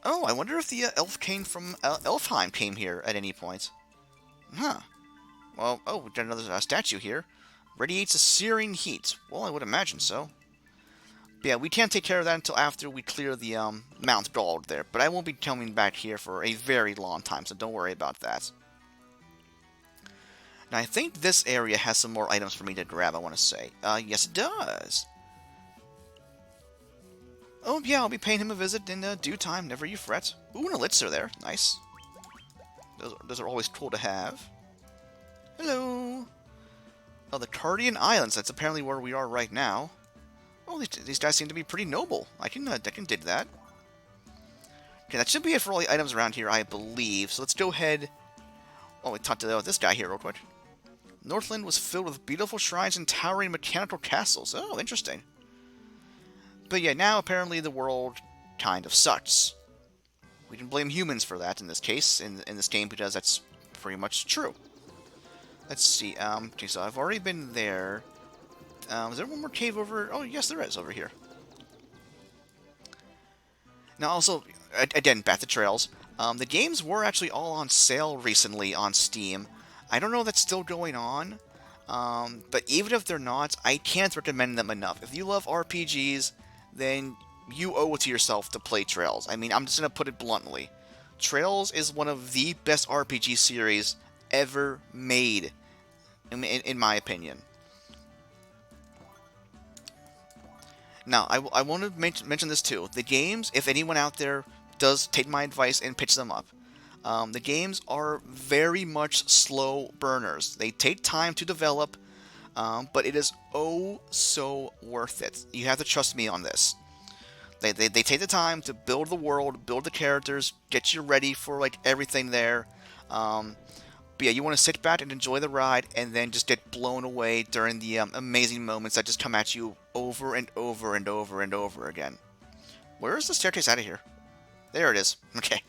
Oh, I wonder if the elf came from Elfheim came here at any point. Huh. Well, oh, we got another statue here. Radiates a searing heat. Well, I would imagine so. But yeah, we can't take care of that until after we clear the Mount Gold there. But I won't be coming back here for a very long time, so don't worry about that. Now, I think this area has some more items for me to grab, I want to say. Yes, it does. Oh, yeah, I'll be paying him a visit in due time, never you fret. Ooh, an elixir there. Nice. Those are always cool to have. Hello. Oh, the Cardian Islands. That's apparently where we are right now. Oh, these guys seem to be pretty noble. I can dig that. Okay, that should be it for all the items around here, I believe. So let's go ahead. Oh, we talked to this guy here real quick. Northland was filled with beautiful shrines and towering mechanical castles. Oh, interesting. But yeah, now apparently the world kind of sucks. We can blame humans for that in this case, in this game, because that's pretty much true. Let's see. Okay, so I've already been there. Is there one more cave over? Oh, yes, there is over here. Now, also, again, back to Trails. The games were actually all on sale recently on Steam. I don't know if that's still going on, but even if they're not, I can't recommend them enough. If you love RPGs, then you owe it to yourself to play Trails. I mean, I'm just going to put it bluntly. Trails is one of the best RPG series ever made, in my opinion. Now, I want to mention this too. The games, if anyone out there does take my advice and pitch them up, the games are very much slow burners. They take time to develop, but it is oh so worth it. You have to trust me on this. They take the time to build the world, build the characters, get you ready for like everything there. But yeah, you want to sit back and enjoy the ride, and then just get blown away during the amazing moments that just come at you over and over and over and over again. Where is the staircase out of here? There it is. Okay. I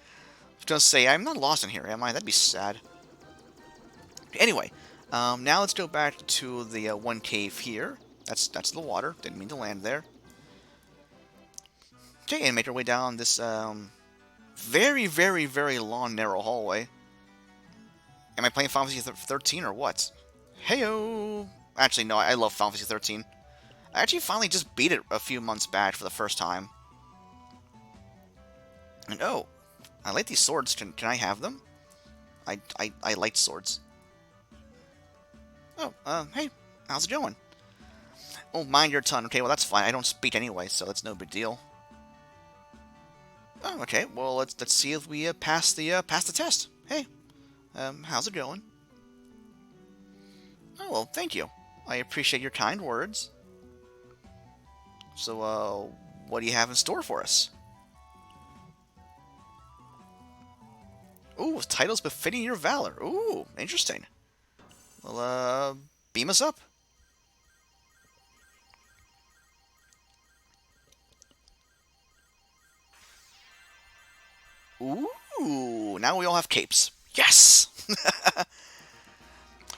was going to say, I'm not lost in here, am I? That'd be sad. Anyway, now let's go back to the one cave here. That's the water. Didn't mean to land there. Okay, and make our way down this very, very, very long, narrow hallway. Am I playing Final Fantasy 13 or what? Heyo! Actually, no, I love Final Fantasy 13. I actually finally just beat it a few months back for the first time. And oh, I like these swords. Can I have them? I like swords. Oh, hey, how's it going? Oh, mind your tongue. Okay, well that's fine. I don't speak anyway, so that's no big deal. Oh, okay. Well, let's see if we pass the test. Hey. How's it going? Oh, well, thank you. I appreciate your kind words. So, what do you have in store for us? Ooh, titles befitting your valor. Ooh, interesting. Well, beam us up. Ooh, now we all have capes. Yes!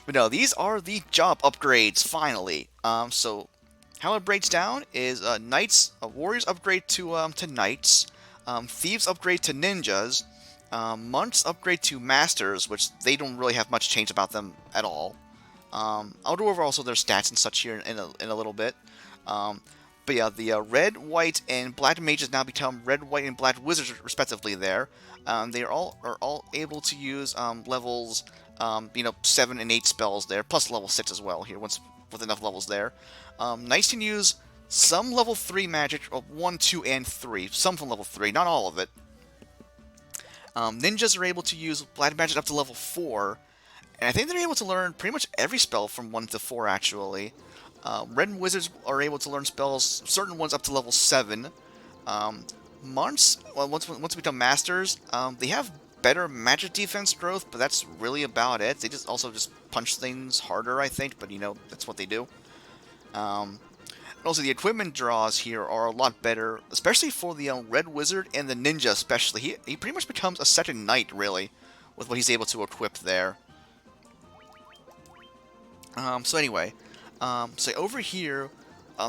But no, these are the job upgrades, finally. So how it breaks down is knights, warriors upgrade to knights, thieves upgrade to ninjas, monks upgrade to masters, which they don't really have much change about them at all. I'll go over also their stats and such here in a little bit. Um, but yeah, the red, white, and black mages now become red, white, and black wizards respectively. There, they are all able to use levels, 7 and 8 spells there, plus level 6 as well here. Once with enough levels there, knights can use some level 3 magic, 1, 2, and 3. Some from level 3, not all of it. Ninjas are able to use black magic up to level 4. And I think they're able to learn pretty much every spell from 1 to 4, actually. Red Wizards are able to learn spells, certain ones up to level 7. Monks, well, once we become Masters, they have better magic defense growth, but that's really about it. They just punch things harder, I think, but that's what they do. Also, the equipment draws here are a lot better, especially for the Red Wizard and the Ninja especially. He pretty much becomes a second knight, really, with what he's able to equip there. So anyway, so over here,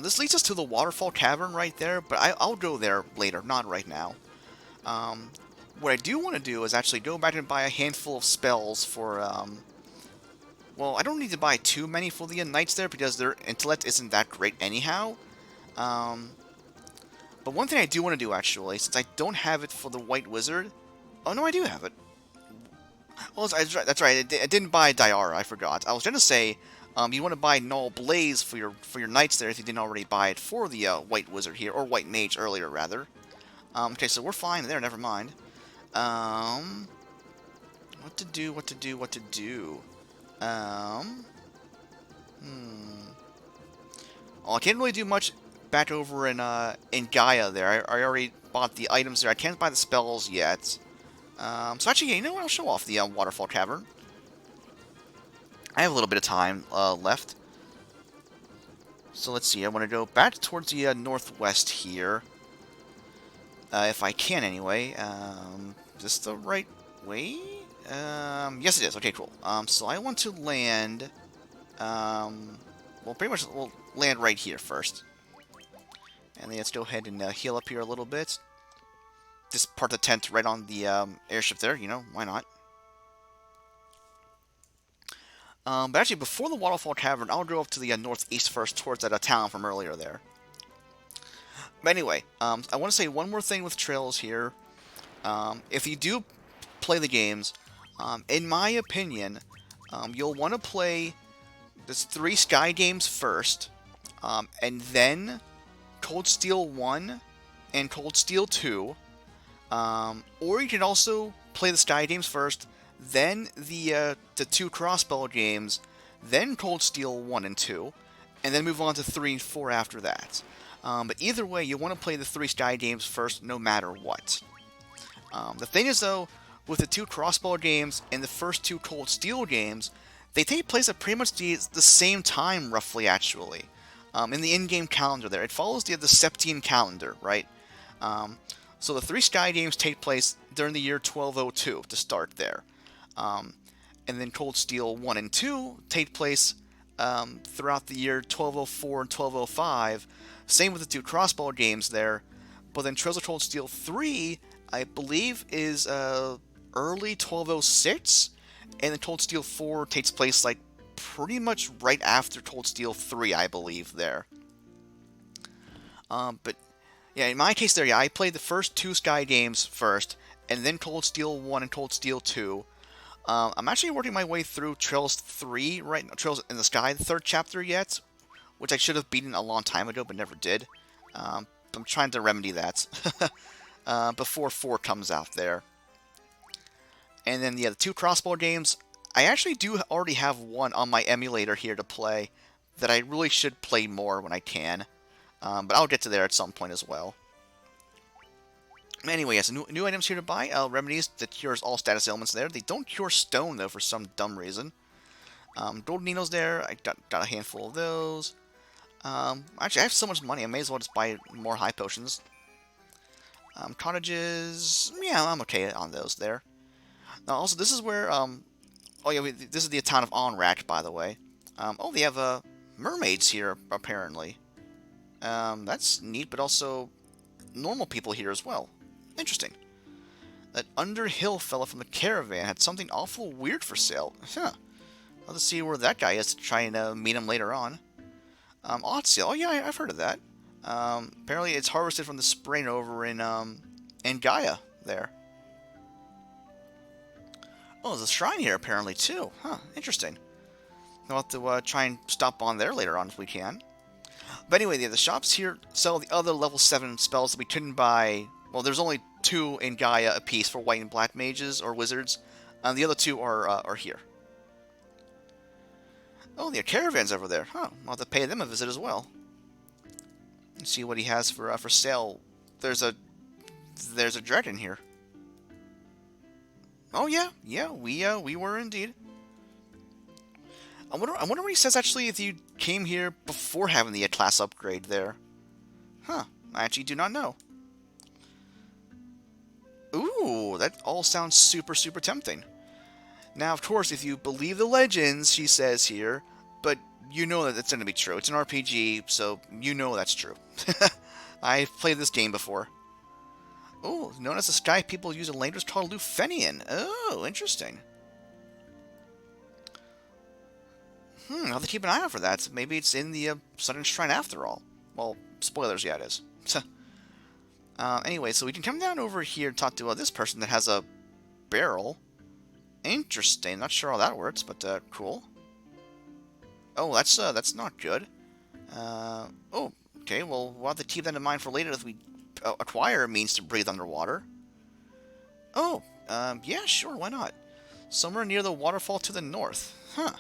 this leads us to the Waterfall Cavern right there, but I'll go there later, not right now. What I do want to do is actually go back and buy a handful of spells for, well, I don't need to buy too many for the Knights there, because their intellect isn't that great anyhow. But one thing I do want to do, actually, since I don't have it for the White Wizard... Oh, no, I do have it. Well, that's right, I didn't buy Diara, I forgot. I was going to say, you want to buy Null Blaze for your Knights there if you didn't already buy it for the White Wizard here, or White Mage earlier, rather. Okay, so we're fine there, never mind. What to do? Well, I can't really do much back over in Gaia there. I already bought the items there. I can't buy the spells yet. So actually, yeah, you know what? I'll show off the Waterfall Cavern. I have a little bit of time left. So let's see. I want to go back towards the northwest here. If I can, anyway. Is this the right way? Yes, it is. Okay, cool. So I want to land... well, pretty much we'll land right here first. And then let's go ahead and heal up here a little bit. Just part the tent right on the airship there, why not? But actually, before the Waterfall Cavern, I'll go up to the northeast first, towards that town from earlier there. But anyway, I want to say one more thing with Trails here. If you do play the games, in my opinion, you'll want to play this 3 Sky games first, and then Cold Steel 1 and Cold Steel 2. Or you can also play the Sky games first, then the 2 Crossbow games, then Cold Steel 1 and 2, and then move on to 3 and 4 after that. But either way, you want to play the 3 Sky games first no matter what. The thing is, though, with the 2 Crossbow games and the first 2 Cold Steel games, they take place at pretty much the same time, roughly, actually. In the in-game calendar there. It follows the Septian calendar, right? So the 3 Sky games take place during the year 1202 to start there. And then Cold Steel 1 and 2 take place throughout the year 1204 and 1205. Same with the 2 Crossbow games there. But then Trails of Cold Steel 3, I believe, is early 1206. And then Cold Steel 4 takes place like pretty much right after Cold Steel 3, I believe, there. But yeah, in my case there, yeah, I played the first 2 Sky games first, and then Cold Steel 1 and Cold Steel 2. I'm actually working my way through Trails 3 right now, Trails in the Sky, the 3rd chapter yet, which I should have beaten a long time ago, but never did. I'm trying to remedy that before 4 comes out there. And then, yeah, the 2 Crossbow games, I actually do already have one on my emulator here to play that I really should play more when I can. But I'll get to there at some point as well. Anyway, yes, new items here to buy. Remedies that cures all status ailments there. They don't cure stone, though, for some dumb reason. Gold needles there. I got a handful of those. Actually, I have so much money, I may as well just buy more high potions. Cottages, yeah, I'm okay on those there. Now, also, this is where, oh yeah, this is the town of Onrack, by the way. Oh, they have, mermaids here, apparently. That's neat, but also normal people here as well. Interesting. That Underhill fella from the caravan had something awful weird for sale. Huh. I'll have to see where that guy is to try and meet him later on. Odd seal. Oh yeah, I've heard of that. Apparently it's harvested from the spring over in Gaia there. Oh, there's a shrine here apparently too. Huh, interesting. I'll have to try and stop on there later on if we can. But anyway, the shops here sell the other level 7 spells that we couldn't buy. Well, there's only 2 in Gaia apiece for white and black mages or wizards. The other 2 are here. Oh, there are caravans over there. Huh, I'll have to pay them a visit as well. Let's see what he has for sale. There's a dragon here. Oh yeah, we were indeed. I wonder what he says actually if you came here before having the class upgrade there. Huh, I actually do not know. Ooh, that all sounds super tempting. Now, of course, if you believe the legends, she says here, but you know that it's going to be true. It's an RPG, so you know that's true. I've played this game before. Oh, known as the Sky People use a language called Lufenian. Oh, interesting. I'll have to keep an eye out for that. Maybe it's in the Southern Shrine after all. Well, spoilers, yeah, it is. Anyway, so we can come down over here and talk to this person that has a barrel. Interesting. Not sure how that works, but cool. Oh, that's not good. Oh, okay. Well, we'll have to keep that in mind for later if we acquire a means to breathe underwater. Oh, yeah, sure. Why not? Somewhere near the waterfall to the north. Huh.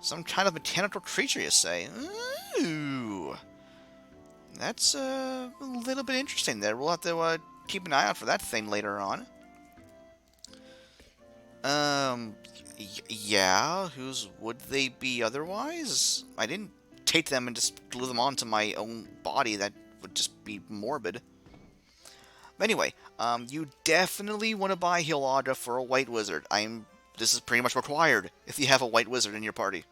Some kind of mechanical creature, you say? Ooh. That's a little bit interesting there. We'll have to keep an eye out for that thing later on. Yeah, whose would they be otherwise? I didn't take them and just glue them onto my own body. That would just be morbid. But anyway, you definitely want to buy Hilaga for a white wizard. This is pretty much required if you have a white wizard in your party.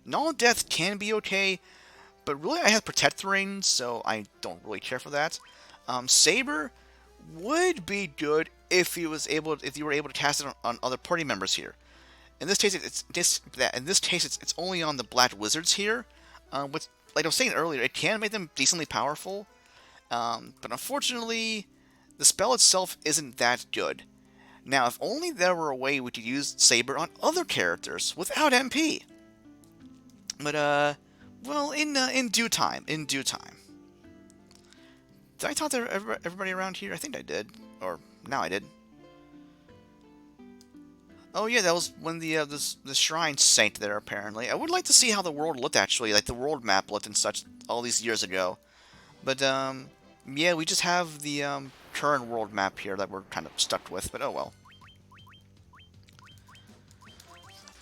Null Death can be okay, but really I have Protect Ring, so I don't really care for that. Saber would be good if you were able to cast it on other party members here. In this case, it's only on the black wizards here. Which, like I was saying earlier, it can make them decently powerful, but unfortunately, the spell itself isn't that good. Now, if only there were a way we could use Saber on other characters without MP. But well, in due time. In due time. Did I talk to everybody around here? I think I did. Or, now I did. Oh yeah, that was when the shrine sank there, apparently. I would like to see how the world looked, actually. Like, the world map looked and such all these years ago. But, yeah, we just have the, current world map here that we're kind of stuck with, but oh well.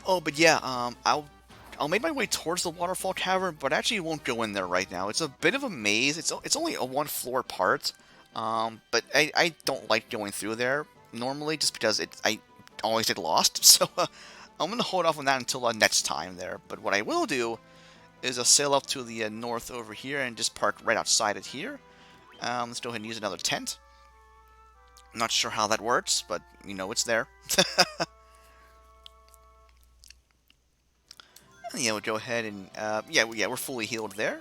Oh, but yeah, I'll make my way towards the Waterfall Cavern, but actually won't go in there right now. It's a bit of a maze. It's only a one-floor part, but I don't like going through there normally, just because I always get lost. So I'm going to hold off on that until next time there. But what I will do is sail up to the north over here and just park right outside it here. Let's go ahead and use another tent. I'm not sure how that works, but you know it's there. Yeah, we'll go ahead and, yeah, we're fully healed there.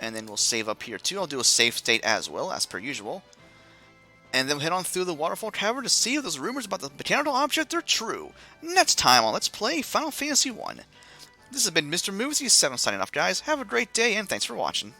And then we'll save up here, too. I'll do a save state as well, as per usual. And then we'll head on through the Waterfall Cavern to see if those rumors about the mechanical object are true. Next time on Let's Play Final Fantasy I. This has been Mr. Movies7 signing off, guys. Have a great day, and thanks for watching.